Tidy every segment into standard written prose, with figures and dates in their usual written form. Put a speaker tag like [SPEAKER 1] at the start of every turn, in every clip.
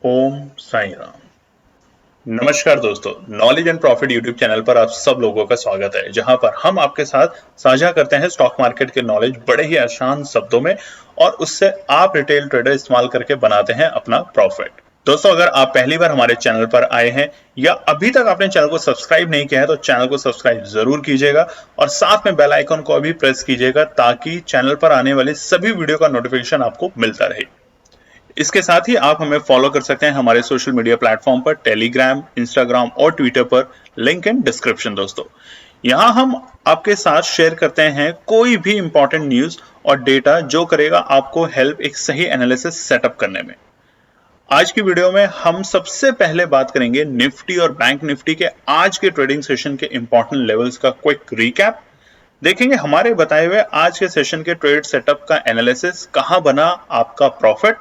[SPEAKER 1] ओम साई राम। नमस्कार दोस्तों, knowledge and profit YouTube channel पर आप सब लोगों का स्वागत है, जहां पर हम आपके साथ साझा करते हैं स्टॉक मार्केट के नॉलेज बड़े ही आसान शब्दों में और उससे आप रिटेल ट्रेडर इस्तेमाल करके बनाते हैं अपना प्रॉफिट। दोस्तों, अगर आप पहली बार हमारे चैनल पर आए हैं या अभी तक आपने चैनल को सब्सक्राइब नहीं किया है तो चैनल को सब्सक्राइब जरूर कीजिएगा और साथ में बेल आइकन को भी प्रेस कीजिएगा ताकि चैनल पर आने वाली सभी वीडियो का नोटिफिकेशन आपको मिलता रहे। इसके साथ ही आप हमें फॉलो कर सकते हैं हमारे सोशल मीडिया प्लेटफॉर्म पर, टेलीग्राम, इंस्टाग्राम और ट्विटर पर, लिंक इन डिस्क्रिप्शन। दोस्तों, यहां हम आपके साथ शेयर करते हैं कोई भी इंपॉर्टेंट न्यूज और डेटा जो करेगा आपको हेल्प एक सही एनालिसिस सेटअप करने में। आज की वीडियो में हम सबसे पहले बात करेंगे निफ्टी और बैंक निफ्टी के आज के ट्रेडिंग सेशन के इंपॉर्टेंट लेवल्स का क्विक रिकैप। देखेंगे हमारे बताए हुए आज के सेशन के ट्रेड सेटअप का एनालिसिस, कहां बना आपका प्रॉफिट,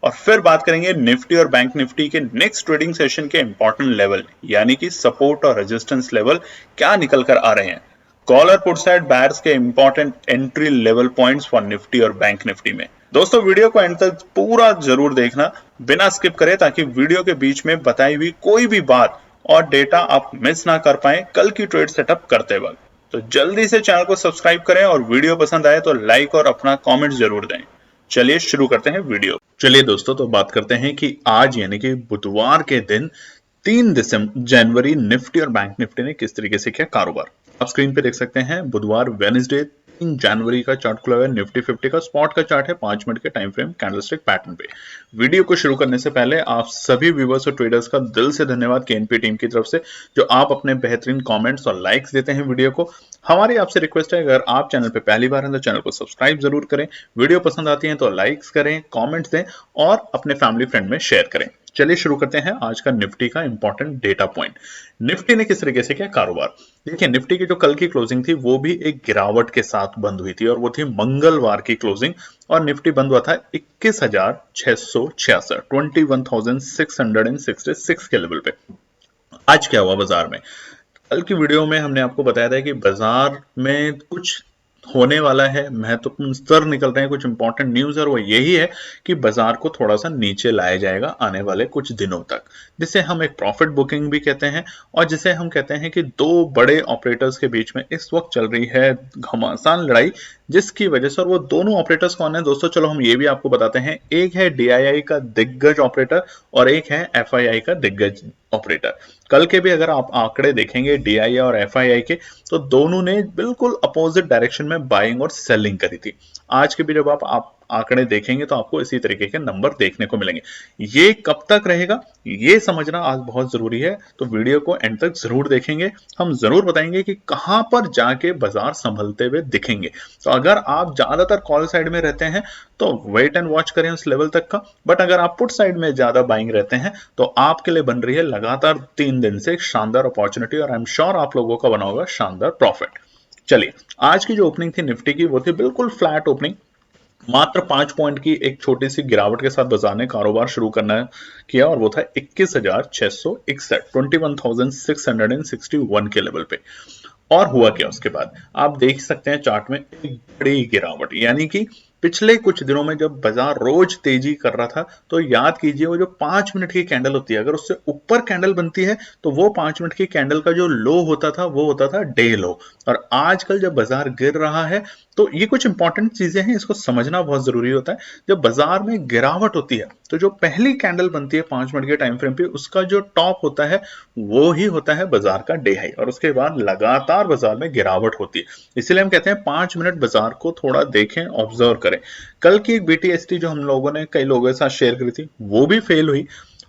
[SPEAKER 1] और फिर बात करेंगे निफ्टी और बैंक निफ्टी के नेक्स्ट ट्रेडिंग सेशन के इंपॉर्टेंट लेवल यानी कि सपोर्ट और रेजिस्टेंस लेवल क्या निकल कर आ रहे हैं। कॉल और पुट साइड बायर्स के important entry level points for Nifty और बैंक निफ्टी में। दोस्तों, वीडियो को एंड तक पूरा जरूर देखना बिना स्किप करे, ताकि वीडियो के बीच में बताई हुई कोई भी बात और डेटा आप मिस ना कर पाए कल की ट्रेड सेटअप करते वक्त। तो जल्दी से चैनल को सब्सक्राइब करें और वीडियो पसंद आए तो लाइक और अपना कमेंट जरूर दें। चलिए शुरू करते हैं वीडियो। चलिए दोस्तों, तो बात करते हैं कि आज यानी कि बुधवार के दिन 3 जनवरी निफ्टी और बैंक निफ्टी ने किस तरीके से किया कारोबार। आप स्क्रीन पे देख सकते हैं बुधवार वेडनेसडे 3 जनवरी का चार्ट खुला हुआ है। निफ्टी 50 का स्पॉट का चार्ट है 5 मिनट के टाइम फ्रेम कैंडलस्टिक पैटर्न पे। वीडियो को शुरू करने से पहले आप सभी व्यूअर्स और ट्रेडर्स का दिल से धन्यवाद केएनपी टीम की तरफ से, जो आप अपने बेहतरीन कमेंट्स और लाइक्स देते हैं वीडियो को। हमारी आपसे रिक्वेस्ट है, अगर आप चैनल पे पहली बार हैं तो चैनल को सब्सक्राइब जरूर करें, वीडियो पसंद आती है तो लाइक्स करें, कमेंट्स दें और अपने फैमिली फ्रेंड में शेयर करें। चलिए शुरू करते हैं आज का निफ्टी का इंपॉर्टेंट डेटा पॉइंट। निफ्टी ने किस तरीके से किया कारोबार। देखिए, निफ्टी की जो कल की क्लोजिंग थी वो भी एक गिरावट के साथ बंद हुई थी और वो थी मंगलवार की क्लोजिंग, और निफ्टी बंद हुआ था 21,666 21,666 के लेवल पे। आज क्या हुआ बाजार में? कल की वीडियो में हमने आपको बताया था कि बाजार में कुछ होने वाला है, महत्वपूर्ण स्तर निकल रहे हैं, कुछ इंपॉर्टेंट न्यूज, और वो यही है कि बाजार को थोड़ा सा नीचे लाया जाएगा आने वाले कुछ दिनों तक, जिसे हम एक प्रॉफिट बुकिंग भी कहते हैं और जिसे हम कहते हैं कि दो बड़े ऑपरेटर्स के बीच में इस वक्त चल रही है घमासान लड़ाई, जिसकी वजह से, और वो दोनों ऑपरेटर्स कौन है दोस्तों, चलो हम ये भी आपको बताते हैं। एक है डीआईआई का दिग्गज ऑपरेटर और एक है एफआईआई का दिग्गज ऑपरेटर। कल के भी अगर आप आंकड़े देखेंगे डीआईआई और एफआईआई के, तो दोनों ने बिल्कुल अपोजिट डायरेक्शन में बाइंग और सेलिंग करी थी। आज के भी जब आप आंकड़े देखेंगे तो आपको इसी तरीके के नंबर देखने को मिलेंगे। ये कब तक रहेगा ये समझना आज बहुत जरूरी है, तो वीडियो को एंड तक जरूर देखेंगे। हम जरूर बताएंगे कि कहां पर जाके बाजार संभलते हुए दिखेंगे। तो अगर आप ज्यादातर कॉल साइड में रहते हैं तो वेट एंड वॉच करें उस लेवल तक का, बट अगर आप पुट साइड में ज्यादा बाइंग रहते हैं तो आपके लिए बन रही है लगातार 3 दिन से एक शानदार अपॉर्चुनिटी, और आई एम श्योर आप लोगों का बना होगा शानदार प्रॉफिट। चलिए, आज की जो ओपनिंग थी निफ्टी की वो थी बिल्कुल फ्लैट ओपनिंग। मात्र 5 पॉइंट की एक छोटी सी गिरावट के साथ बाजार ने कारोबार शुरू करना किया और वो था 21,661 21,661 के लेवल पे। और हुआ क्या उसके बाद आप देख सकते हैं चार्ट में एक बड़ी गिरावट, यानी कि पिछले कुछ दिनों में जब बाजार रोज तेजी कर रहा था तो याद कीजिए वो जो 5 मिनट की कैंडल होती है, अगर उससे ऊपर कैंडल बनती है तो वो 5 मिनट की कैंडल का जो लो होता था वो होता था डे लो। और आजकल जब बाजार गिर रहा है तो ये कुछ इंपॉर्टेंट चीजें हैं, इसको समझना बहुत जरूरी होता है। जब बाजार में गिरावट होती है तो जो पहली कैंडल बनती है 5 मिनट के टाइम फ्रेम पे, उसका जो टॉप होता है वो ही होता है बाजार का डे हाई, और उसके बाद लगातार बाजार में गिरावट होती है। इसलिए हम कहते हैं 5 मिनट बाजार को थोड़ा देखें, ऑब्जर्व करें। कल की एक बीटीएसटी जो हम लोगों ने कई लोगों के साथ शेयर करी थी वो भी फेल हुई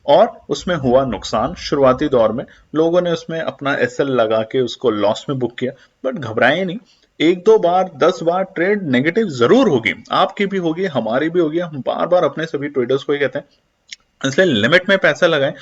[SPEAKER 1] और उसमें हुआ नुकसान। शुरुआती दौर में लोगों ने उसमें अपना एसएल लगा के उसको लॉस में बुक किया, बट घबराएं नहीं, 1-2 बार 10 बार ट्रेड नेगेटिव जरूर होगी, आपकी भी होगी, हमारी भी होगी। हम बार बार अपने सभी ट्रेडर्स को ही कहते हैं, इसलिए लिमिट में पैसा लगाएं।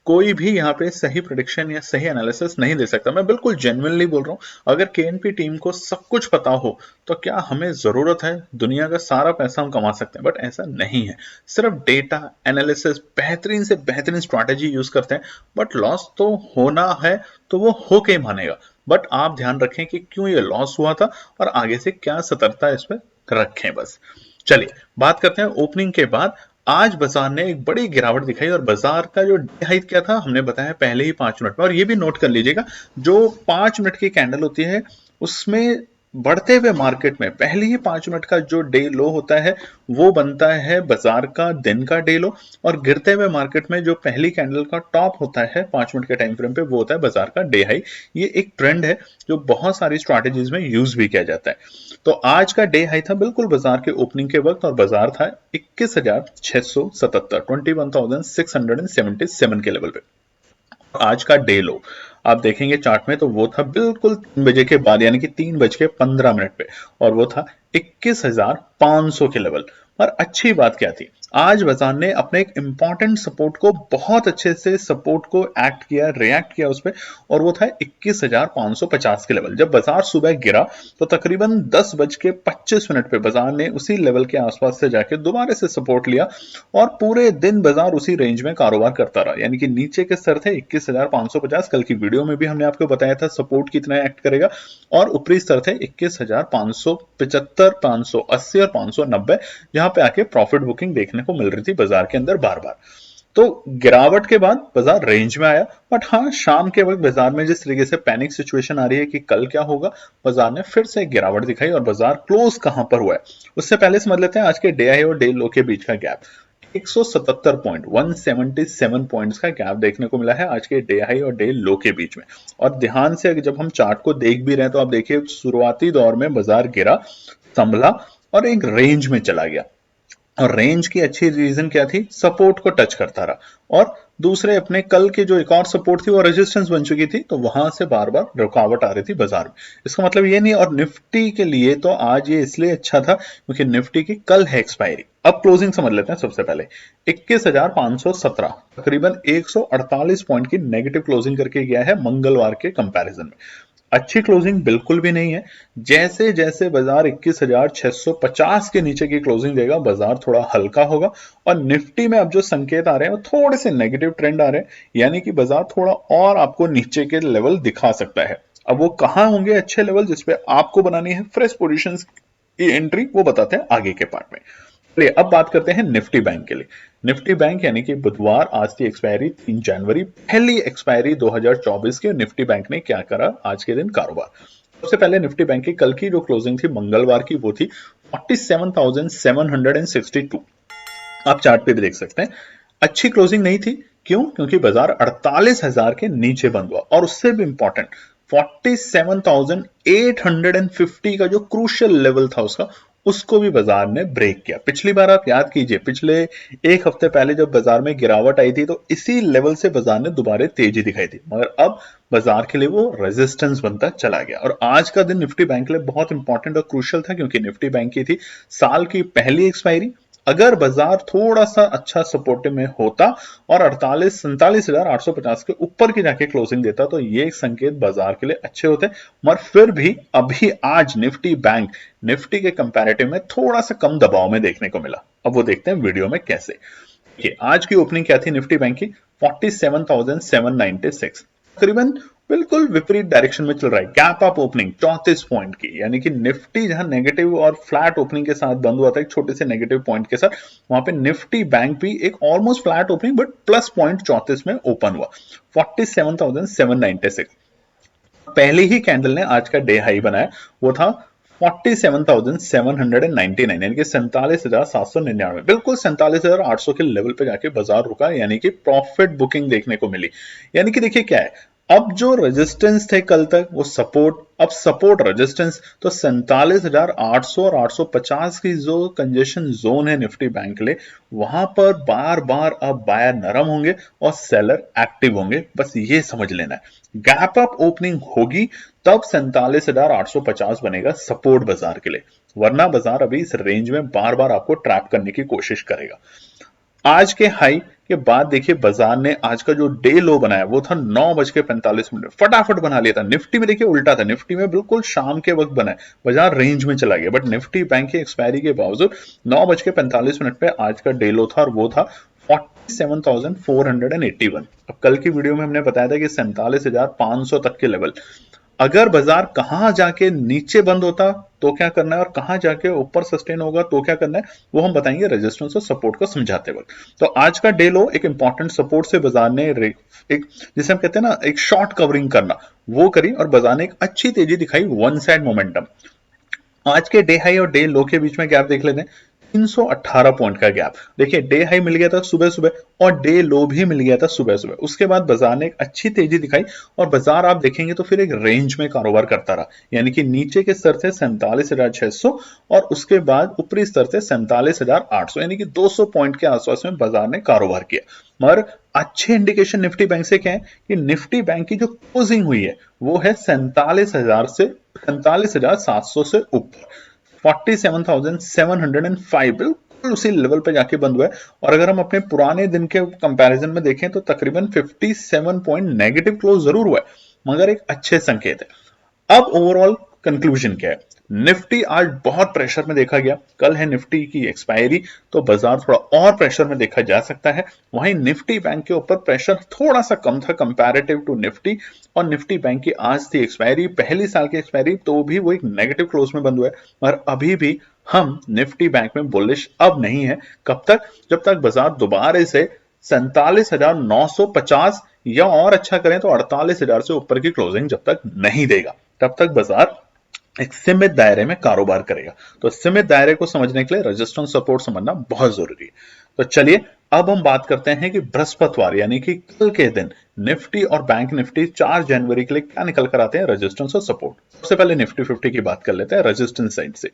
[SPEAKER 1] कोई भी यहाँ पे सही प्रेडिक्शन या सही एनालिसिस नहीं दे सकता, मैं बिल्कुल जेन्युइनली बोल रहा हूँ। अगर केएनपी टीम को सब कुछ पता हो तो क्या हमें जरूरत है दुनिया का सारा पैसा हम कमा सकते हैं, बट ऐसा नहीं है। सिर्फ डेटा एनालिसिस, बेहतरीन से बेहतरीन स्ट्रैटेजी यूज करते हैं, बट लॉस तो होना है तो वो होके मानेगा। बट आप ध्यान रखें कि क्यों ये लॉस हुआ था और आगे से क्या सतर्कता इस पर रखें बस। चलिए बात करते हैं ओपनिंग के बाद आज बाजार ने एक बड़ी गिरावट दिखाई और बाजार का जो डे हाई क्या था हमने बताया पहले ही 5 मिनट में। और ये भी नोट कर लीजिएगा, जो 5 मिनट की कैंडल होती है उसमें बढ़ते हुए मार्केट में पहले ही 5 मिनट का जो डे लो होता है वो बनता है बाजार का दिन का डे लो, और गिरते हुए मार्केट में जो पहली कैंडल का टॉप होता है 5 मिनट के टाइम फ्रेम पे वो होता है बाजार का डे हाई। ये एक ट्रेंड है जो बहुत सारी स्ट्रैटेजीज में यूज भी किया जाता है। तो आज का डे हाई था बिल्कुल बाजार के ओपनिंग के वक्त, और बाजार था 21,677, 21,677 के लेवल पे। आज का डे लो आप देखेंगे चार्ट में तो वो था बिल्कुल 3 बजे के बाद, यानी कि 3:15 पे, और वो था 21,500 के लेवल पर। अच्छी बात क्या थी, आज बाजार ने अपने एक इंपॉर्टेंट सपोर्ट को बहुत अच्छे से सपोर्ट को एक्ट किया, रिएक्ट किया उस पर, और वो था 21,550 के लेवल। जब बाजार सुबह गिरा तो तकरीबन 10:25 पे बाजार ने उसी लेवल के आसपास से जाके दोबारा से सपोर्ट लिया, और पूरे दिन बाजार उसी रेंज में कारोबार करता रहा। यानी कि नीचे के स्तर थे 21,550, कल की वीडियो में भी हमने आपको बताया था सपोर्ट कितना एक्ट करेगा, और ऊपरी स्तर थे 21,575, 580 और 590, जहां पे आके प्रॉफिट बुकिंग देखने को मिल रही थी बाजार के अंदर बार बार। तो गिरावट के बाद बाजार रेंज में आया, बट हाँ शाम के वक्त बाजार में जिस तरीके से पैनिक सिचुएशन आ रही है कि कल क्या होगा, बाजार ने फिर से गिरावट दिखाई। और बाजार क्लोज कहां पर हुआ है उससे पहले समझ लेते हैं आज के डे हाई और डे लो के बीच का गैप। 177 पॉइंट, 177 पॉइंट्स का गैप देखने को मिला है आज के डे हाई और डे लो के बीच में। और ध्यान से जब हम चार्ट को देख भी रहे हैं तो आप देखिए शुरुआती दौर में बाजार गिरा, संभला और एक रेंज में चला गया। और रेंज की अच्छी रीजन क्या थी, सपोर्ट को टच करता रहा, और दूसरे अपने कल के जो एक और सपोर्ट थी वो रेजिस्टेंस बन चुकी थी, तो वहां से बार बार रुकावट आ रही थी बाजार में। इसका मतलब ये नहीं, और निफ्टी के लिए तो आज ये इसलिए अच्छा था क्योंकि निफ्टी की कल है एक्सपायरी। अब क्लोजिंग समझ लेते हैं सबसे पहले। 21,517, तकरीबन 148 पॉइंट की नेगेटिव क्लोजिंग करके गया है मंगलवार के कंपैरिजन में। अच्छी क्लोजिंग बिल्कुल भी नहीं है। जैसे जैसे बाजार 21,650 के नीचे की क्लोजिंग देगा बाजार थोड़ा हल्का होगा, और निफ्टी में अब जो संकेत आ रहे हैं वो थोड़े से नेगेटिव ट्रेंड आ रहे हैं, यानी कि बाजार थोड़ा और आपको नीचे के लेवल दिखा सकता है। अब वो कहां होंगे अच्छे लेवल जिसपे आपको बनानी है फ्रेश पोजीशंस की एंट्री, वो बताते हैं आगे के पार्ट में। चलिए अब बात करते हैं निफ्टी बैंक के लिए। निफ्टी बैंक यानी कि बुधवार, आज की एक्सपायरी 3 जनवरी, पहली एक्सपायरी 2024 की। निफ्टी बैंक ने क्या करा आज के दिन कारोबार। सबसे पहले निफ्टी बैंक की कल की जो क्लोजिंग थी मंगलवार की वो थी 47,762। आप चार्ट पे भी देख सकते हैं अच्छी क्लोजिंग नहीं थी। क्यों? क्योंकि बाजार 48,000 के नीचे बंद हुआ, और उससे भी इंपॉर्टेंट 47,850 का जो क्रूशियल लेवल था उसका, उसको भी बाजार ने ब्रेक किया। पिछली बार आप याद कीजिए, पिछले एक हफ्ते पहले जब बाजार में गिरावट आई थी तो इसी लेवल से बाजार ने दोबारा तेजी दिखाई थी, मगर अब बाजार के लिए वो रेजिस्टेंस बनता चला गया। और आज का दिन निफ्टी बैंक के लिए बहुत इंपॉर्टेंट और क्रूशियल था क्योंकि निफ्टी बैंक की थी साल की पहली एक्सपायरी। अगर बाजार थोड़ा सा अच्छा सपोर्टिव में होता और 47,850 के ऊपर की जाके क्लोजिंग देता तो ये एक संकेत बाजार के लिए अच्छे होते, मगर फिर भी अभी आज निफ्टी बैंक निफ्टी के कंपैरेटिव में थोड़ा सा कम दबाव में देखने को मिला। अब वो देखते हैं वीडियो में कैसे। आज की ओपनिंग क्या थी निफ्टी बैंक की, 47,796, तकरीबन बिल्कुल विपरीत डायरेक्शन में चल रहा है। गैप अप ओपनिंग 34 पॉइंट की, यानी कि निफ्टी जहां नेगेटिव और फ्लैट ओपनिंग के साथ बंद हुआ था एक छोटे से नेगेटिव पॉइंट के साथ, वहां पे निफ्टी बैंक भी एक almost flat opening but plus point 34 में ओपन हुआ, 47,796। पहले ही कैंडल ने आज का डे हाई बनाया, वो था 47,799, यानी कि 47,799, बिल्कुल 47,800 के लेवल पे जाके बाजार रुका, यानी कि प्रॉफिट बुकिंग देखने को मिली। यानी कि देखिए क्या है, अब जो रेजिस्टेंस थे कल तक वो सपोर्ट, अब सपोर्ट रेजिस्टेंस, तो 47,800 और 850 की जो कंजेशन जोन है निफ्टी बैंक के लिए, वहां पर बार बार अब बायर नरम होंगे और सेलर एक्टिव होंगे, बस ये समझ लेना है। गैप अप ओपनिंग होगी तब 47,850 बनेगा सपोर्ट बाजार के लिए, वरना बाजार अभी इस रेंज में बार बार आपको ट्रैप करने की कोशिश करेगा। आज के हाई के बाद देखिए बाजार ने आज का जो डे लो बनाया वो था 9:45, फटाफट बना लिया था। निफ्टी में देखिए उल्टा था, निफ्टी में बिल्कुल शाम के वक्त बना है, बाजार रेंज में चला गया, बट निफ्टी बैंक की एक्सपायरी के बावजूद 9:45 पे आज का डे लो था, और वो था 47,481। अब कल की वीडियो में हमने बताया था कि 47,500 तक के लेवल, अगर बाजार कहां जाके नीचे बंद होता तो क्या करना है और कहां जाके ऊपर सस्टेन होगा तो क्या करना है, वो हम बताएंगे रेजिस्टेंस और सपोर्ट को समझाते वक्त। तो आज का डे लो एक इंपॉर्टेंट सपोर्ट से बाजार ने एक जिसे हम कहते हैं ना एक शॉर्ट कवरिंग करना, वो करी और बाजार ने एक अच्छी तेजी दिखाई, वन साइड मोमेंटम। आज के डे हाई और डे लो के बीच में गैप देख लेते हैं, 318 पॉइंट का गैप। देखिए डे हाई मिल गया था सुबह सुबह और डे लो भी मिल गया था सुबह सुबह। उसके बाद बाजार ने एक अच्छी तेजी दिखाई और बाजार आप देखेंगे तो फिर एक रेंज में कारोबार करता रहा, यानी कि नीचे के स्तर से 47,600 और उसके बाद ऊपरी स्तर से 47,800, यानी कि 200 पॉइंट के आसपास में बाजार ने कारोबार किया। मगर अच्छे इंडिकेशन निफ्टी बैंक से क्या है कि निफ्टी बैंक की जो क्लोजिंग हुई है वो है 47,700 से ऊपर, 47,705 बिल्कुल उसी लेवल पे जाके बंद हुआ है। और अगर हम अपने पुराने दिन के कंपैरिजन में देखें तो तकरीबन 57 पॉइंट नेगेटिव क्लोज जरूर हुआ है, मगर एक अच्छे संकेत है। अब ओवरऑल कंक्लूजन क्या है, निफ्टी आज बहुत प्रेशर में देखा गया, कल है निफ्टी की एक्सपायरी तो बाजार थोड़ा और प्रेशर में देखा जा सकता है। वहीं निफ्टी बैंक के ऊपर प्रेशर थोड़ा सा कम था कंपैरेटिव टू निफ्टी, और निफ्टी बैंक की आज थी एक्सपायरी, पहली साल की एक्सपायरी, तो भी वो एक नेगेटिव क्लोज में बंद हुआ है। और अभी भी हम निफ्टी बैंक में बुलिश अब नहीं है। कब तक, जब तक बाजार दोबारा से 47,950 या और अच्छा करें तो 48,000 से ऊपर की क्लोजिंग जब तक नहीं देगा, तब तक बाजार एक सीमित दायरे में कारोबार करेगा। तो सीमित दायरे को समझने के लिए रेजिस्टेंस सपोर्ट समझना बहुत जरूरी है। तो चलिए अब हम बात करते हैं कि बृहस्पतिवार यानी कि कल के दिन निफ्टी और बैंक निफ्टी 4 जनवरी के लिए क्या निकल कर आते हैं, रेजिस्टेंस और सपोर्ट। सबसे पहले निफ्टी 50 की बात कर लेते हैं रेजिस्टेंस साइड से।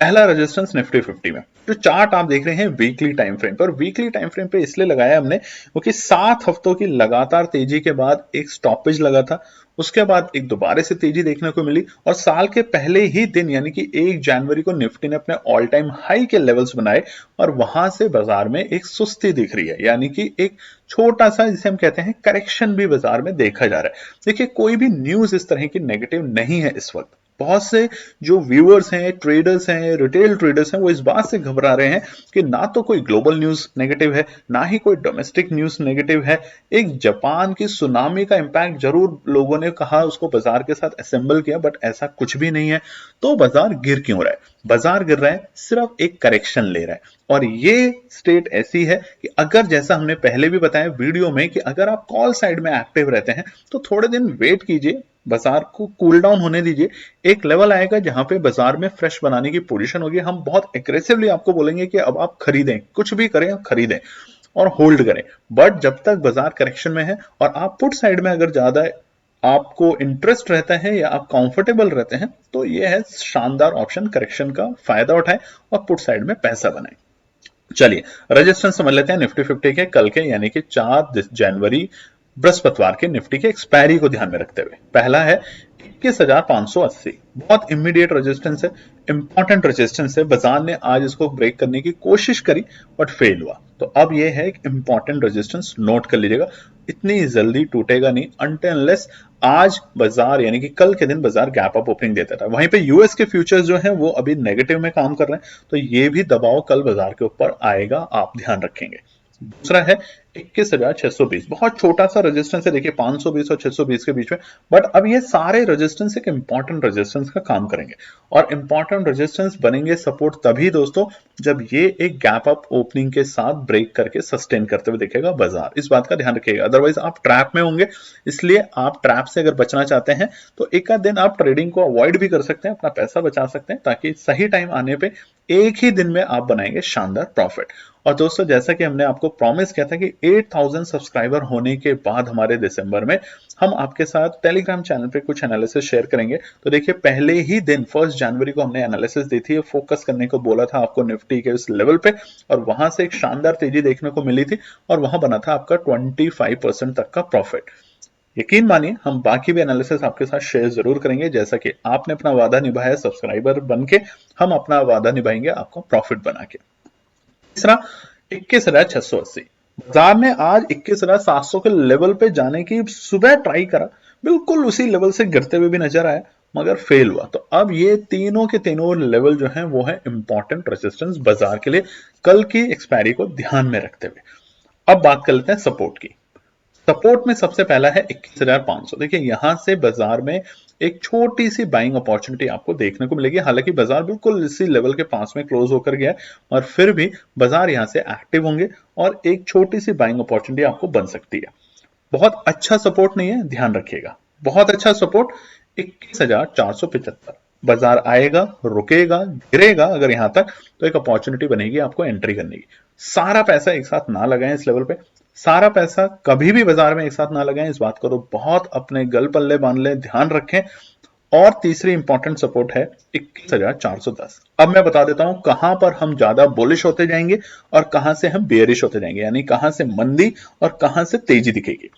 [SPEAKER 1] पहला रेजिस्टेंस निफ्टी 50 में जो चार्ट आप देख रहे हैं वीकली टाइम फ्रेम पर, वीकली टाइम फ्रेम पे इसलिए लगाया हमने क्योंकि 7 हफ्तों की लगातार तेजी के बाद एक स्टॉपेज लगा था, उसके बाद एक दोबारा से तेजी देखने को मिली और साल के पहले ही दिन यानी कि 1 जनवरी को निफ्टी ने अपने ऑल टाइम हाई के लेवल्स बनाए और वहां से बाजार में एक सुस्ती दिख रही है, यानी कि एक छोटा सा जिसे हम कहते हैं करेक्शन भी बाजार में देखा जा रहा है। देखिए कोई भी न्यूज इस तरह की नेगेटिव नहीं है इस वक्त। बहुत से जो व्यूअर्स हैं, ट्रेडर्स हैं, रिटेल ट्रेडर्स हैं, वो इस बात से घबरा रहे हैं कि ना तो कोई ग्लोबल न्यूज नेगेटिव है, ना ही कोई डोमेस्टिक न्यूज नेगेटिव है। एक जापान की सुनामी का इंपैक्ट जरूर लोगों ने कहा, उसको बाजार के साथ असेंबल किया, बट ऐसा कुछ भी नहीं है। तो बाजार गिर क्यों रहा है? बाजार गिर रहा है सिर्फ एक करेक्शन ले रहा है। और ये स्टेट ऐसी है कि अगर, जैसा हमने पहले भी बताया वीडियो में, कि अगर आप कॉल साइड में एक्टिव रहते हैं तो थोड़े दिन वेट कीजिए, बाजार को कूल डाउन होने दीजिए। एक लेवल आएगा जहां पे बाजार में फ्रेश बनाने की पोजीशन होगी, हम बहुत एग्रेसिवली आपको बोलेंगे कि अब आप खरीदें, कुछ भी करें खरीदें और होल्ड करें। बट जब तक बाजार करेक्शन में है और आप पुट साइड में अगर ज्यादा आपको इंटरेस्ट रहता है या आप कंफर्टेबल रहते हैं तो ये है शानदार ऑप्शन, करेक्शन का फायदा उठाएं और पुट साइड में पैसा बनाएं। चलिए रेजिस्टेंस समझ लेते हैं निफ्टी 50 के कल के यानी कि 4 जनवरी बृहस्पतिवार के निफ्टी के एक्सपायरी को ध्यान में रखते हुए। पहला है 21,580, बहुत इमीडिएट रेजिस्टेंस है, इंपॉर्टेंट रेजिस्टेंस है। बाजार ने आज इसको ब्रेक करने की कोशिश करी बट फेल हुआ, तो अब ये है एक इंपॉर्टेंट रेजिस्टेंस, नोट कर लीजिएगा। इतनी जल्दी टूटेगा नहीं अनटिल अनलेस आज बाजार यानी कि कल के दिन बाजार गैप अप ओपनिंग देता था। वहीं पे यूएस के फ्यूचर्स जो हैं वो अभी नेगेटिव में काम कर रहे हैं, तो ये भी दबाव कल बाजार के ऊपर आएगा, आप ध्यान रखेंगे। दूसरा है 21,620, बहुत छोटा सा रेजिस्टेंस है, देखिए 520 और 620 के बीच में। बट अब ये सारे रेजिस्टेंस एक इंपॉर्टेंट रेजिस्टेंस का काम करेंगे और इंपॉर्टेंट रेजिस्टेंस बनेंगे सपोर्ट तभी दोस्तों जब ये एक गैप अप ओपनिंग के साथ ब्रेक करके सस्टेन करते हुए दिखेगा बाजार, इस बात का ध्यान रखिएगा। अदरवाइज आप ट्रैप में होंगे, इसलिए आप ट्रैप से अगर बचना चाहते हैं तो एक आध दिन आप ट्रेडिंग को अवॉइड भी कर सकते हैं, अपना पैसा बचा सकते हैं, ताकि सही टाइम आने पे एक ही दिन में आप बनाएंगे शानदार प्रॉफिट। और दोस्तों जैसा कि हमने आपको प्रॉमिस किया था कि 8,000 सब्सक्राइबर होने के बाद हमारे दिसंबर में हम आपके साथ टेलीग्राम चैनल पे कुछ एनालिसिस शेयर करेंगे। तो देखिए पहले ही दिन 1 जनवरी को हमने एनालिसिस दी थी, फोकस करने को बोला था आपको निफ्टी के उस लेवल पे, और वहां से एक शानदार तेजी देखने को मिली थी और वहां बना था आपका 25% तक का प्रॉफिट। यकीन मानिए हम बाकी भी एनालिसिस आपके साथ शेयर जरूर करेंगे, जैसा कि आपने अपना वादा निभाया सब्सक्राइबर बन के, हम अपना वादा निभाएंगे आपको प्रॉफिट बना के। तीसरा 21,680, बाजार ने आज 21,700 के लेवल पे जाने की सुबह ट्राई करा, बिल्कुल उसी लेवल से गिरते हुए भी नजर आया मगर फेल हुआ। तो अब ये तीनों के तीनों लेवल जो हैं वो है इंपॉर्टेंट रेजिस्टेंस बाजार के लिए कल की एक्सपायरी को ध्यान में रखते हुए। अब बात कर लेते हैं सपोर्ट की। सपोर्ट में सबसे पहला है 21,500। देखिए यहां से बाजार में एक छोटी सी बाइंग अपॉर्चुनिटी आपको देखने को मिलेगी। हालांकि बाजार बिल्कुल इसी लेवल के पास में क्लोज होकर गया है और फिर भी बाजार यहां से एक्टिव होंगे और एक छोटी सी बाइंग अपॉर्चुनिटी आपको बन सकती है। बहुत अच्छा सपोर्ट नहीं है, ध्यान रखिएगा। बहुत अच्छा सपोर्ट 21,475। बाजार आएगा, रुकेगा, गिरेगा अगर यहां तक, तो एक अपॉर्चुनिटी बनेगी आपको एंट्री करने की। सारा पैसा एक साथ ना लगाएं इस लेवल पे। सारा पैसा कभी भी बाजार में एक साथ ना लगाएं, इस बात को तो बहुत अपने गल पल्ले बांध लें, ध्यान रखें। और तीसरी इंपॉर्टेंट सपोर्ट है 21,410। अब मैं बता देता हूं कहां पर हम ज्यादा बुलिश होते जाएंगे और कहां से हम बेयरिश होते जाएंगे, यानी कहां से मंदी और कहां से तेजी दिखेगी।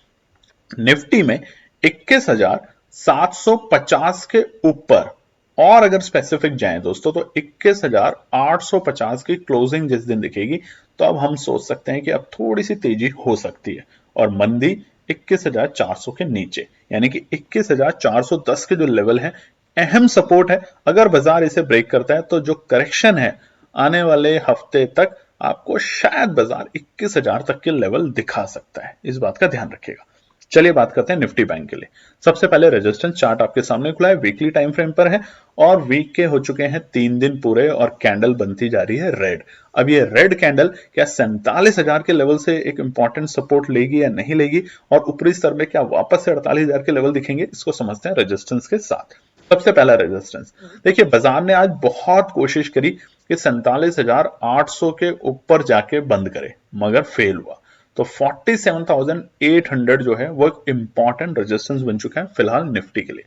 [SPEAKER 1] निफ्टी में 21,750 के ऊपर, और अगर स्पेसिफिक जाएं दोस्तों तो 21,850 की क्लोजिंग जिस दिन दिखेगी, तो अब हम सोच सकते हैं कि अब थोड़ी सी तेजी हो सकती है और मंदी 21,400 के नीचे, यानी कि 21,410 के जो लेवल है अहम सपोर्ट है। अगर बाजार इसे ब्रेक करता है तो जो करेक्शन है आने वाले हफ्ते तक आपको शायद बाजार 21,000 तक के लेवल दिखा सकता है, इस बात का ध्यान रखिएगा। चलिए बात करते हैं निफ्टी बैंक के लिए। सबसे पहले रेजिस्टेंस चार्ट आपके सामने खुला है, वीकली टाइम फ्रेम पर है और वीक के हो चुके हैं 3 दिन पूरे और कैंडल बनती जा रही है रेड। अब ये रेड कैंडल क्या 47,000 के लेवल से एक इंपॉर्टेंट सपोर्ट लेगी या नहीं लेगी, और ऊपरी स्तर में क्या वापस से 48,000 के लेवल दिखेंगे, इसको समझते हैं रेजिस्टेंस के साथ। सबसे पहला रेजिस्टेंस देखिए, बाजार ने आज बहुत कोशिश करी कि 47,800 के ऊपर जाके बंद करे, मगर फेल हुआ। तो 47,800 जो है वो एक इंपॉर्टेंट रेजिस्टेंस बन चुका है फिलहाल निफ्टी के लिए।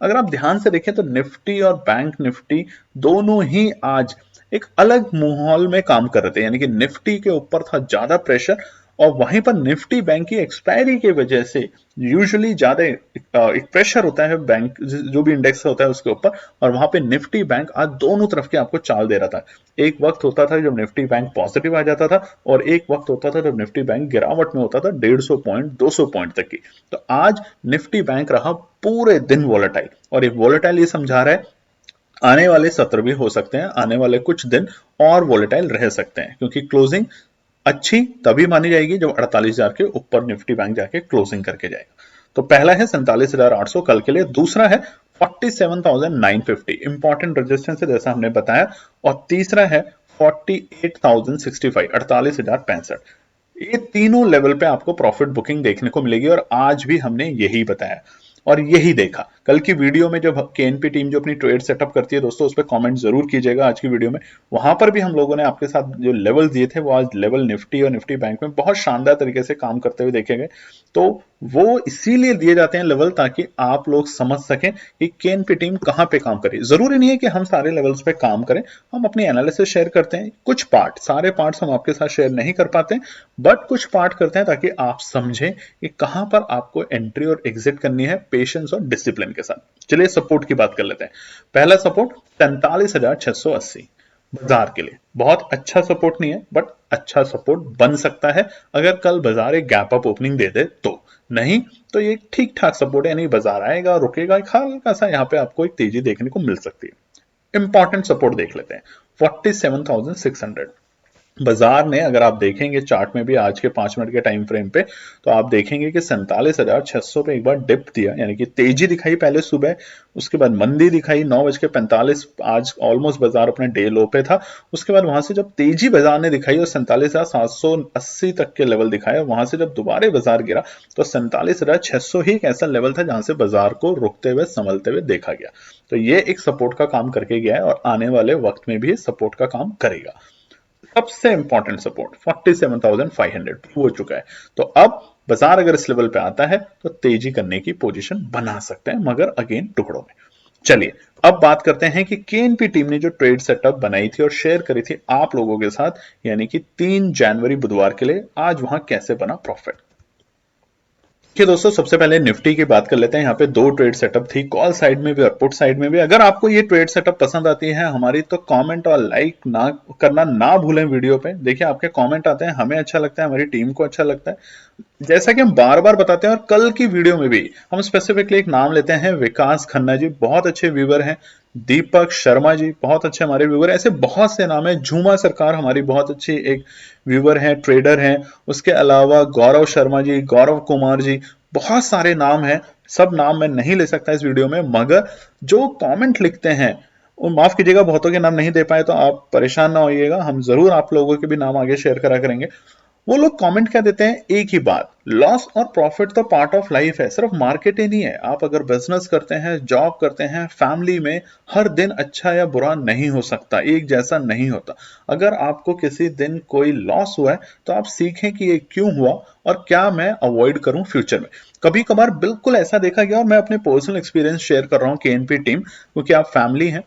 [SPEAKER 1] अगर आप ध्यान से देखें तो निफ्टी और बैंक निफ्टी दोनों ही आज एक अलग माहौल में काम कर रहे थे, यानी कि निफ्टी के ऊपर था ज्यादा प्रेशर और वहीं पर निफ्टी बैंक की एक्सपायरी की वजह से यूजुअली ज्यादा एक प्रेशर होता है बैंक जो भी इंडेक्स होता है उसके ऊपर, और वहां पे निफ्टी बैंक आज दोनों तरफ के आपको चाल दे रहा था। एक वक्त होता था जब निफ्टी बैंक पॉजिटिव आ जाता था और एक वक्त होता था जब निफ्टी बैंक गिरावट में होता था 150 पॉइंट 200 पॉइंट तक की। तो आज निफ्टी बैंक रहा पूरे दिन वोलेटाइल, और ये वोलेटाइल ये समझा रहा है आने वाले सत्र भी हो सकते हैं, आने वाले कुछ दिन और वोलेटाइल रह सकते हैं, क्योंकि क्लोजिंग अच्छी तभी मानी जाएगी जब 48,000 के ऊपर निफ्टी बैंक जाके क्लोजिंग करके जाएगा। तो पहला है 47,800 कल के लिए, दूसरा है 47,950 इंपॉर्टेंट रेजिस्टेंस है जैसा हमने बताया, और तीसरा है 48,065 48,065। ये तीनों लेवल पे आपको प्रॉफिट बुकिंग देखने को मिलेगी और आज भी हमने यही बताया और यही देखा। कल की वीडियो में जब केएनपी टीम जो अपनी ट्रेड सेटअप करती है दोस्तों, उस पर कमेंट जरूर कीजिएगा आज की वीडियो में। वहां पर भी हम लोगों ने आपके साथ जो लेवल दिए थे वो आज लेवल निफ्टी और निफ्टी बैंक में बहुत शानदार तरीके से काम करते हुए देखे गए। तो वो इसीलिए दिए जाते हैं लेवल ताकि आप लोग समझ सकें कि केएनपी टीम कहां पे काम करे। जरूरी नहीं है कि हम सारे लेवल्स पे काम करें, हम अपनी एनालिसिस शेयर करते हैं, कुछ पार्ट, सारे पार्ट्स हम आपके साथ शेयर नहीं कर पाते, बट कुछ पार्ट करते हैं ताकि आप समझें कि कहां पर आपको एंट्री और एग्जिट करनी है पेशेंस और डिसिप्लिन के साथ। चलिए सपोर्ट की बात कर लेते हैं। पहला सपोर्ट 43,680 बाजार के लिए बहुत अच्छा सपोर्ट नहीं है, बट अच्छा सपोर्ट बन सकता है अगर कल बाजार एक गैप अप ओपनिंग दे दे तो। नहीं तो ये ठीक ठाक सपोर्ट है, यानी बाजार आएगा रुकेगा, एक हल्का सा यहाँ पे आपको एक तेजी देखने को मिल सकती है। इंपॉर्टेंट सपोर्ट देख लेते हैं 47,600। बाजार ने अगर आप देखेंगे चार्ट में भी आज के 5 मिनट के टाइम फ्रेम पे, तो आप देखेंगे कि 47,600 पे एक बार डिप दिया, यानी कि तेजी दिखाई पहले सुबह, उसके बाद मंदी दिखाई 9:45, आज ऑलमोस्ट बाजार अपने डे लो पे था। उसके बाद वहां से जब तेजी बाजार ने दिखाई और 47,780 तक के लेवल दिखाया, वहां से जब दोबारा बाजार गिरा तो 47,600 ही एक ऐसा लेवल था जहां से बाजार को रुकते हुए संभलते हुए देखा गया। तो ये एक सपोर्ट का काम करके गया है और आने वाले वक्त में भी सपोर्ट का काम करेगा। सबसे इंपॉर्टेंट सपोर्ट 47,500 हो चुका है। तो अब बाजार अगर इस लेवल पे आता है तो तेजी करने की पोजीशन बना सकते हैं, मगर अगेन टुकड़ों में। चलिए अब बात करते हैं कि केएनपी टीम ने जो ट्रेड सेटअप बनाई थी और शेयर करी थी आप लोगों के साथ, यानी कि 3 जनवरी बुधवार के लिए, आज वहां कैसे बना प्रॉफिट। देखिए दोस्तों, सबसे पहले निफ्टी की बात कर लेते हैं। यहाँ पे 2 ट्रेड सेटअप थी, कॉल साइड में भी और पुट साइड में भी। अगर आपको ये ट्रेड सेटअप पसंद आती है हमारी, तो कमेंट और लाइक ना करना ना भूलें वीडियो पे। देखिए आपके कमेंट आते हैं, हमें अच्छा लगता है, हमारी टीम को अच्छा लगता है। जैसा कि हम बार बार बताते हैं और कल की वीडियो में भी हम स्पेसिफिकली एक नाम लेते हैं, विकास खन्ना जी बहुत अच्छे व्यूवर हैं, दीपक शर्मा जी बहुत अच्छे हमारे व्यूवर, ऐसे बहुत से नाम है। झूमा सरकार हमारी बहुत अच्छी एक व्यूवर हैं, ट्रेडर हैं। उसके अलावा गौरव शर्मा जी, गौरव कुमार जी, बहुत सारे नाम हैं सब नाम मैं नहीं ले सकता इस वीडियो में, मगर जो कमेंट लिखते हैं, और माफ कीजिएगा बहुतों के नाम नहीं दे पाए तो आप परेशान ना होइएगा, हम जरूर आप लोगों के भी नाम आगे शेयर करा करेंगे। वो लोग कमेंट क्या देते हैं, एक ही बात, लॉस और प्रॉफिट तो पार्ट ऑफ लाइफ है, सिर्फ मार्केट ही नहीं है। आप अगर बिजनेस करते हैं, जॉब करते हैं, फैमिली में हर दिन अच्छा या बुरा नहीं हो सकता, एक जैसा नहीं होता। अगर आपको किसी दिन कोई लॉस हुआ है तो आप सीखें कि ये क्यों हुआ और क्या मैं अवॉइड करूं फ्यूचर में। कभी कभार बिल्कुल ऐसा देखा गया, और मैं अपने पर्सनल एक्सपीरियंस शेयर कर रहा हूं केएनपी टीम, क्योंकि आप फैमिली हैं।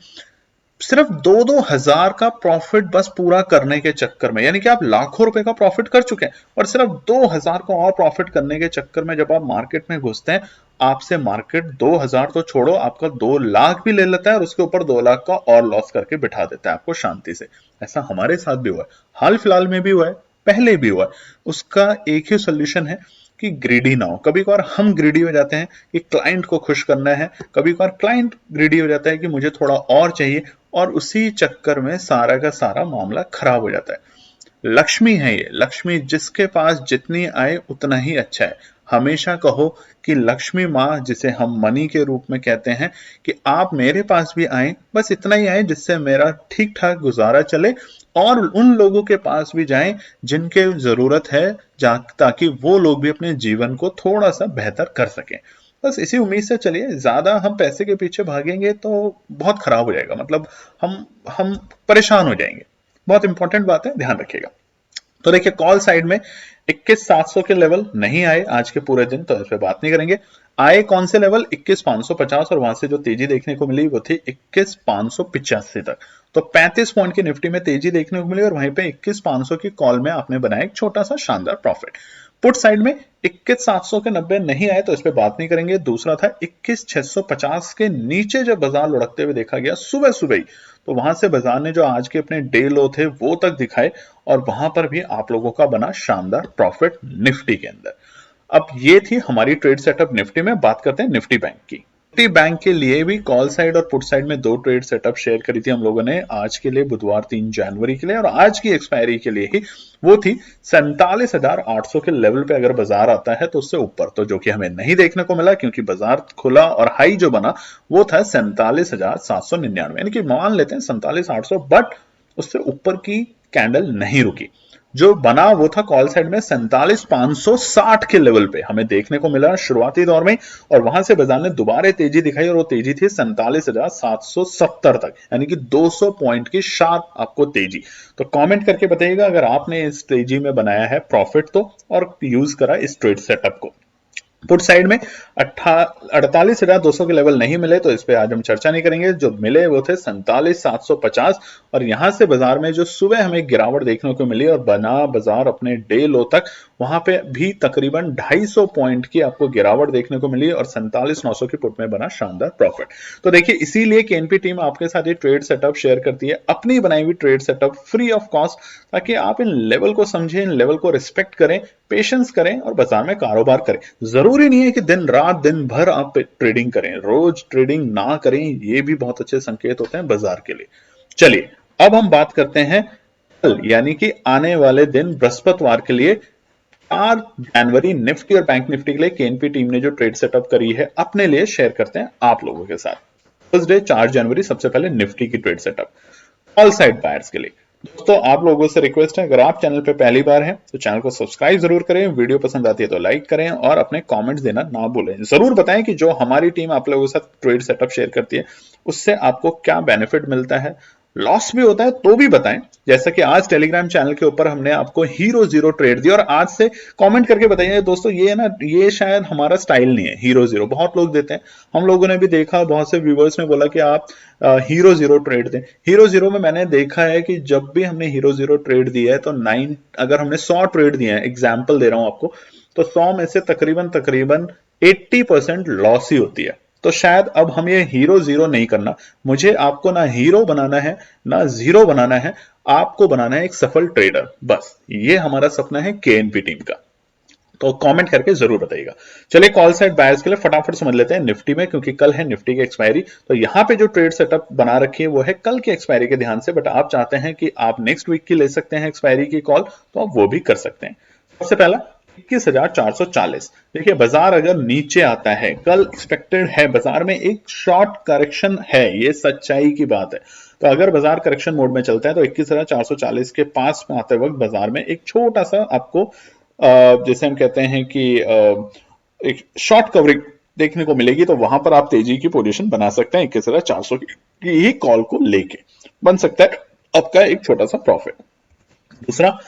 [SPEAKER 1] सिर्फ 2-2 हजार का प्रॉफिट बस पूरा करने के चक्कर में, यानी कि आप लाखों रुपए का प्रॉफिट कर चुके हैं और सिर्फ 2 हजार का और प्रॉफिट करने के चक्कर में जब आप मार्केट में घुसते हैं, आपसे मार्केट 2 हजार तो छोड़ो, आपका 2 लाख भी ले लेता है और उसके ऊपर 2 लाख का और लॉस करके बिठा देता है आपको शांति से। ऐसा हमारे साथ भी हुआ है, हाल फिलहाल में भी हुआ है, पहले भी हुआ है। उसका एक ही सोल्यूशन है कि ग्रीडी ना हो। कभी कभार हम ग्रीडी हो जाते हैं कि क्लाइंट को खुश करना है, कभी कभार क्लाइंट ग्रीडी हो जाता है कि मुझे थोड़ा और चाहिए, और उसी चक्कर में सारा का सारा मामला खराब हो जाता है। लक्ष्मी है ये, लक्ष्मी जिसके पास जितनी आए उतना ही अच्छा है। हमेशा कहो कि लक्ष्मी माँ, जिसे हम मनी के रूप में कहते हैं, कि आप मेरे पास भी आए, बस इतना ही आए जिससे मेरा ठीक ठाक गुजारा चले, और उन लोगों के पास भी जाएं जिनके जरूरत है, ताकि वो लोग भी अपने जीवन को थोड़ा सा बेहतर कर सकें। बस इसी उम्मीद से चलिए, ज्यादा हम पैसे के पीछे भागेंगे तो बहुत खराब हो जाएगा, मतलब हम परेशान हो जाएंगे। बहुत इंपॉर्टेंट बात है, ध्यान रखिएगा। तो देखिए, कॉल साइड में 21,700 के लेवल नहीं आए आज के पूरे दिन, तो इस पर बात नहीं करेंगे। आए कौन से लेवल, 21,550, और वहां से जो तेजी देखने को मिली वो थी 21,585 तक। तो 35 पॉइंट की निफ्टी में तेजी देखने को मिली, और वहीं पे 21,500 की कॉल में आपने बनाया एक छोटा सा शानदार प्रॉफिट। पुट साइड में 21,700 के 90 नहीं आए, तो इस पे बात नहीं करेंगे। दूसरा था 21,650 के नीचे जब बाजार लुढ़कते हुए देखा गया सुबह सुबह ही, तो वहां से बाजार ने जो आज के अपने डे लो थे वो तक दिखाए, और वहां पर भी आप लोगों का बना शानदार प्रॉफिट निफ्टी के अंदर। अब ये थी हमारी ट्रेड सेटअप निफ्टी में। बात करते हैं निफ्टी बैंक की। निफ्टी बैंक के लिए भी कॉल साइड और पुट साइड में 2 ट्रेड सेटअप शेयर करी थी हम लोगों ने, आज के लिए बुधवार 3 जनवरी के लिए, और आज की एक्सपायरी के लिए ही। वो थी 47,800 के लेवल पे अगर बाजार आता है तो उससे ऊपर, तो जो कि हमें नहीं देखने को मिला, क्योंकि बाजार खुला और हाई जो बना वो था 47,799, यानी कि मान लेते हैं 47,800, बट उससे ऊपर की कैंडल नहीं रुकी। जो बना वो था कॉल साइड में 47,560 के लेवल पे हमें देखने को मिला शुरुआती दौर में, और वहां से बाजार ने दोबारा तेजी दिखाई, और वो तेजी थी 47,770 तक, यानी कि 200 पॉइंट की शार्प आपको तेजी। तो कमेंट करके बताइएगा अगर आपने इस तेजी में बनाया है प्रॉफिट तो, और यूज करा इस ट्रेड सेटअप को। पुट साइड में 48,200 के लेवल नहीं मिले, तो इस पे आज हम चर्चा नहीं करेंगे। जो मिले वो थे 47,750, और यहां से बाजार में जो सुबह हमें गिरावट देखने को मिली और बना बाजार अपने डे लो तक, वहां पे भी तकरीबन 250 पॉइंट की आपको गिरावट देखने को मिली, और 47,900 की पुट में बना शानदार प्रॉफिट। तो देखिए, इसीलिए केएनपी टीम आपके साथ ये ट्रेड सेटअप शेयर करती है, अपनी बनाई हुई trade setup free of cost, ताकि आप इन लेवल को समझें, इन लेवल को रिस्पेक्ट करें, पेशेंस करें और बाजार में कारोबार करें। जरूरी नहीं है कि दिन रात दिन भर आप ट्रेडिंग करें, रोज ट्रेडिंग ना करें, ये भी बहुत अच्छे संकेत होते हैं बाजार के लिए। चलिए, अब हम बात करते हैं कल, यानी कि आने वाले दिन बृहस्पतिवार के लिए 4 जनवरी निफ्टी और बैंक निफ्टी के लिए केएनपी टीम ने जो ट्रेड सेटअप करी है अपने लिए शेयर करते हैं आप लोगों के साथ। थर्सडे 4 जनवरी सबसे पहले निफ्टी की trade setup all side buyers के लिए। दोस्तों, आप लोगों से रिक्वेस्ट है, अगर आप चैनल पे पहली बार हैं तो चैनल को सब्सक्राइब जरूर करें, वीडियो पसंद आती है तो लाइक करें, और अपने कमेंट्स देना ना भूलें। जरूर बताएं कि जो हमारी टीम आप लोगों के साथ ट्रेड सेटअप शेयर करती है उससे आपको क्या बेनिफिट मिलता है, लॉस भी होता है तो भी बताएं। जैसा कि आज टेलीग्राम चैनल के ऊपर हमने आपको हीरो जीरो ट्रेड दी, और आज से कमेंट करके बताइए दोस्तों, ये ना, ये शायद हमारा स्टाइल नहीं है हीरो जीरो, बहुत लोग देते हैं, हम लोगों ने भी देखा, बहुत से व्यूवर्स ने बोला कि आप हीरो जीरो ट्रेड दें। हीरो जीरो में मैंने देखा है कि जब भी हमने हीरो जीरो ट्रेड दिया है तो अगर हमने 100 ट्रेड दिए हैं, एग्जाम्पल दे रहा हूं आपको, तो 100 में से तकरीबन 80% लॉस ही होती है। तो शायद अब हम ये हीरो जीरो नहीं करना, मुझे आपको ना हीरो बनाना है ना जीरो बनाना है, आपको बनाना है एक सफल ट्रेडर, बस ये हमारा सपना है केएनपी टीम का। तो कमेंट करके जरूर बताइएगा। चलिए, कॉल साइड बायर्स के लिए फटाफट समझ लेते हैं निफ्टी में, क्योंकि कल है निफ्टी की एक्सपायरी। तो यहां पे जो ट्रेड सेटअप बना रखी है वो है कल की एक्सपायरी के ध्यान से, बट आप चाहते हैं कि आप नेक्स्ट वीक की ले सकते हैं एक्सपायरी की कॉल, तो आप वो भी कर सकते हैं। सबसे पहला 21,440। देखिए बाजार अगर नीचे आता है, कल एक्सपेक्टेड है बाजार में एक शॉर्ट करेक्शन है, ये सच्चाई की बात है। तो अगर बाजार करेक्शन मोड में चलता है तो 21,440 के पास में आते वक्त बाजार में एक छोटा सा आपको जैसे हम कहते हैं कि एक शॉर्ट कवरिंग देखने को मिलेगी, तो वहां पर आप तेजी की पोजीशन बना सकते हैं 21,400 की ही कॉल को लेके, बन सकता है आपका एक छोटा सा प्रॉफिट। दूसरा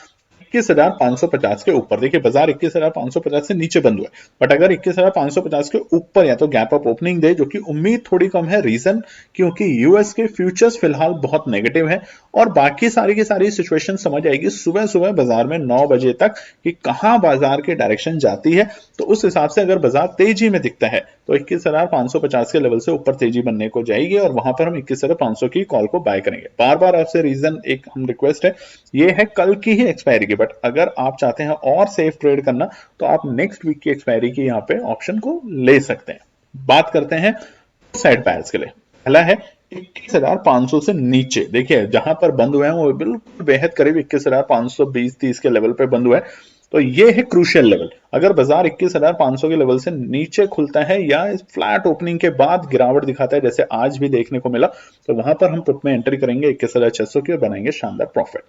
[SPEAKER 1] 21,550 के ऊपर, देखिए बाजार 21,550 से नीचे बंद हुआ है, बट अगर 21,550 के ऊपर या तो गैप अप ओपनिंग दे, जो कि उम्मीद थोड़ी कम है। रीजन क्योंकि यूएस के फ्यूचर्स फिलहाल बहुत नेगेटिव है और बाकी सारी की सारी सिचुएशन समझ आएगी सुबह सुबह बाजार में 9 बजे तक कि कहां बाजार की डायरेक्शन जाती है। तो उस हिसाब से अगर बाजार तेजी में दिखता है तो 21,550 के लेवल से ऊपर तेजी बनने को जाएगी और वहां पर हम 21,500 की कॉल को बाय करेंगे। बार बार आपसे रीजन एक हम रिक्वेस्ट है, ये है कल की ही एक्सपायरी की, बट अगर आप चाहते हैं और सेफ ट्रेड करना तो आप नेक्स्ट वीक की एक्सपायरी की यहाँ पे ऑप्शन को ले सकते हैं। बात करते हैं साइड पैर्स के लिए। पहला है 21,500 से नीचे, देखिए जहां पर बंद हुए हैं वो बिल्कुल बेहद करीब 21,520-30 के लेवल पे बंद हुआ है, तो ये है क्रूशियल लेवल। अगर बाजार 21,500 के लेवल से नीचे खुलता है या इस फ्लैट ओपनिंग के बाद गिरावट दिखाता है जैसे आज भी देखने को मिला, तो वहां पर हम पुट में एंट्री करेंगे 21,600 की और बनाएंगे शानदार प्रॉफिट।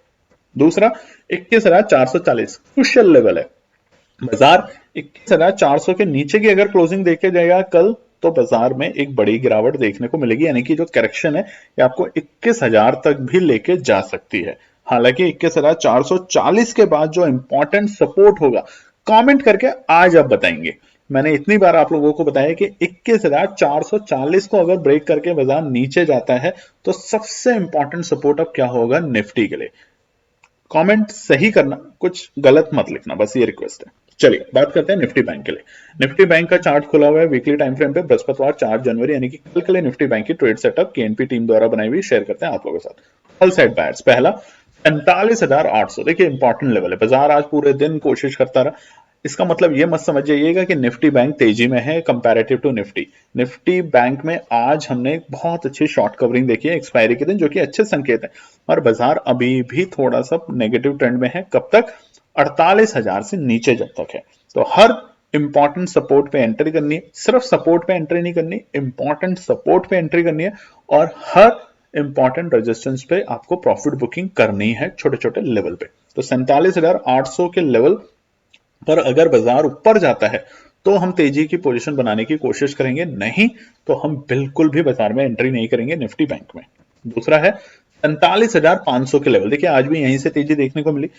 [SPEAKER 1] दूसरा 21,440 क्रूशियल लेवल है। बाजार 21,400 के नीचे की अगर क्लोजिंग देखे जाएगा कल, तो बाजार में एक बड़ी गिरावट देखने को मिलेगी, यानी कि जो करेक्शन है ये आपको 21,000 तक भी लेके जा सकती है। हालांकि 21,440 के बाद जो इंपॉर्टेंट सपोर्ट होगा, कमेंट करके आज आप बताएंगे। मैंने इतनी बार आप लोगों को बताया कि 21,440 को अगर ब्रेक करके बाजार नीचे जाता है तो सबसे इंपॉर्टेंट सपोर्ट अब क्या होगा निफ्टी के लिए। कमेंट सही करना, कुछ गलत मत लिखना, बस ये रिक्वेस्ट है। चलिए बात करते हैं निफ्टी बैंक के लिए। निफ्टी बैंक का चार्ट खुला हुआ है वीकली टाइम फ्रेम पे, बृहस्पतिवार 4 जनवरी यानी कि कल के लिए निफ्टी बैंक की ट्रेड सेटअप केएनपी टीम द्वारा बनाई हुई शेयर करते हैं आप लोगों के साथ। कल साइड बायर्स पहला 45,800, देखिए इंपॉर्टेंट लेवल है। बाजार आज पूरे दिन कोशिश करता रहा, इसका मतलब ये मत समझ जाइएगा कि निफ्टी बैंक तेजी में है comparative to Nifty. Nifty bank में आज हमने बहुत अच्छी शॉर्ट कवरिंग देखी है एक्सपायरी के दिन, जो कि अच्छे संकेत है, और बाजार अभी भी थोड़ा सा नेगेटिव ट्रेंड में है। कब तक? 48,000 से नीचे जब तक है। तो हर इंपॉर्टेंट सपोर्ट पे एंट्री करनी है, सिर्फ सपोर्ट पे एंट्री नहीं करनी, इंपॉर्टेंट सपोर्ट पे एंट्री करनी है, और हर इंपॉर्टेंट रेजिस्टेंस पे आपको प्रॉफिट बुकिंग करनी है छोटे छोटे लेवल पे। तो 47,800 के लेवल पर अगर बाजार ऊपर जाता है तो हम तेजी की पोजीशन बनाने की कोशिश करेंगे, नहीं तो हम बिल्कुल भी बाजार में एंट्री नहीं करेंगे निफ्टी बैंक में। दूसरा है 47,500 के लेवल, देखिए आज भी यहीं से तेजी देखने को मिली।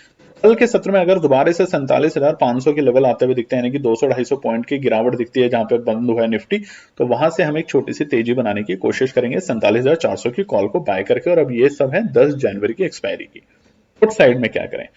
[SPEAKER 1] कल के सत्र में अगर दोबारा से 47,500 के लेवल आते हुए दिखते हैं, यानी कि 200-250 पॉइंट की गिरावट दिखती है जहां पे बंद हुआ है निफ्टी, तो वहां से हम एक छोटी सी तेजी बनाने की कोशिश करेंगे 47,400 की कॉल को बाय करके। और अब ये सब है 10 जनवरी की एक्सपायरी की। पुट साइड में क्या करें?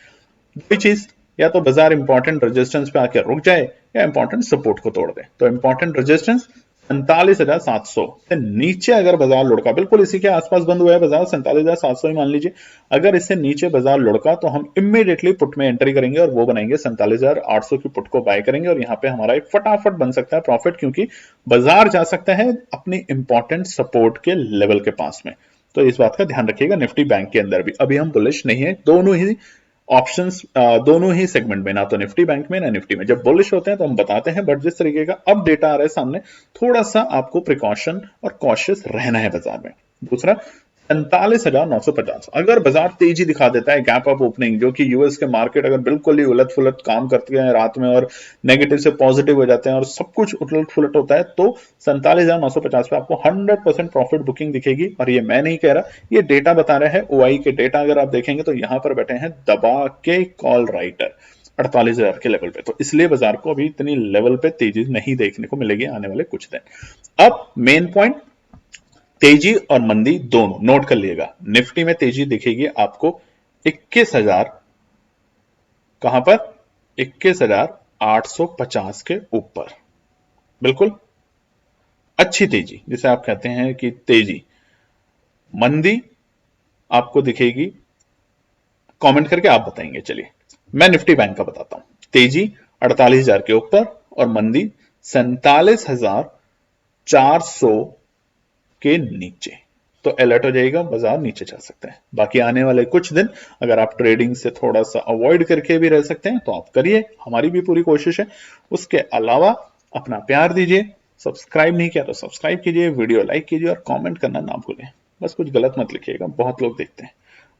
[SPEAKER 1] दो चीज, या तो बाजार इंपॉर्टेंट रेजिस्टेंस पे आकर रुक जाए या इंपॉर्टेंट सपोर्ट को तोड़ दे। तो इंपॉर्टेंट रेजिस्टेंस 47,700 से नीचे अगर बाजार लुढ़का, बिल्कुल इसी के आसपास बंद हुआ है बाजार 47,700 ही मान लीजिए, अगर इससे नीचे बाजार लुढ़का तो हम इमीडिएटली पुट में एंट्री करेंगे और वो बनाएंगे 47,800 की पुट को बाय करेंगे। और यहाँ पे हमारा एक फटाफट बन सकता है प्रॉफिट, क्योंकि बाजार जा सकता है अपनी इंपॉर्टेंट सपोर्ट के लेवल के पास में। तो इस बात का ध्यान रखिएगा। निफ्टी बैंक के अंदर भी अभी हम बुलिश नहीं है, दोनों ही ऑप्शंस, दोनों ही सेगमेंट में, ना तो निफ्टी बैंक में ना निफ्टी में। जब बुलिश होते हैं तो हम बताते हैं, बट जिस तरीके का अब डेटा आ रहा है सामने, थोड़ा सा आपको प्रिकॉशन और कॉशियस रहना है बाजार में। दूसरा 47,950, अगर बाजार तेजी दिखा देता है, गैप अप ओपनिंग, जो कि यूएस के मार्केट अगर बिल्कुल ही उलट फुलट काम करते हैं रात में और नेगेटिव से पॉजिटिव हो जाते हैं और सब कुछ उलट फुलट होता है, तो 47,950 पे आपको 100% प्रॉफिट बुकिंग दिखेगी। और ये मैं नहीं कह रहा, ये डेटा बता रहा है ओआई के डेटा। अगर आप देखेंगे तो यहां पर बैठे हैं दबा के कॉल राइटर 48,000 के लेवल पे, तो इसलिए बाजार को अभी इतनी लेवल पे तेजी नहीं देखने को मिलेगी आने वाले कुछ दिन। अब मेन पॉइंट, तेजी और मंदी दोनों नोट कर लिएगा। निफ्टी में तेजी दिखेगी आपको 21,000, कहां पर? 21,850 के ऊपर, बिल्कुल अच्छी तेजी, जिसे आप कहते हैं कि तेजी। मंदी आपको दिखेगी, कमेंट करके आप बताएंगे। चलिए मैं निफ्टी बैंक का बताता हूं। तेजी 48,000 के ऊपर और मंदी 47,400 के नीचे। तो अलर्ट हो जाएगा, बाजार नीचे जा सकता है। बाकी आने वाले कुछ दिन अगर आप ट्रेडिंग से थोड़ा सा अवॉइड करके भी रह सकते हैं तो आप करिए, हमारी भी पूरी कोशिश है। उसके अलावा अपना प्यार दीजिए, सब्सक्राइब नहीं किया तो सब्सक्राइब कीजिए, वीडियो लाइक कीजिए और कमेंट करना ना भूलें। बस कुछ गलत मत लिखिएगा, बहुत लोग देखते हैं।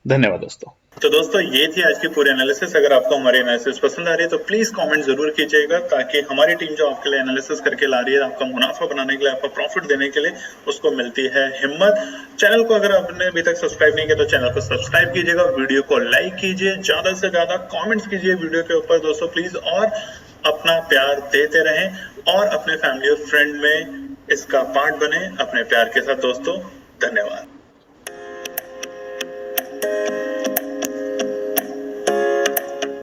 [SPEAKER 1] धन्यवाद दोस्तों। तो दोस्तों ये थी आज की पूरी एनालिसिस। अगर आपको हमारी एनालिसिस पसंद आ रही है तो प्लीज कमेंट जरूर कीजिएगा, ताकि हमारी टीम जो आपके लिए एनालिसिस करके ला रही है, आपका मुनाफा बनाने के लिए, आपका प्रॉफिट देने के लिए, उसको मिलती है हिम्मत। चैनल को अगर आपने अभी तक सब्सक्राइब नहीं किया तो चैनल को सब्सक्राइब कीजिएगा, वीडियो को लाइक कीजिए, ज्यादा से ज्यादा कॉमेंट्स कीजिए वीडियो के ऊपर दोस्तों प्लीज, और अपना प्यार देते रहें और अपने फैमिली और फ्रेंड में इसका पार्ट बने अपने प्यार के साथ दोस्तों। धन्यवाद।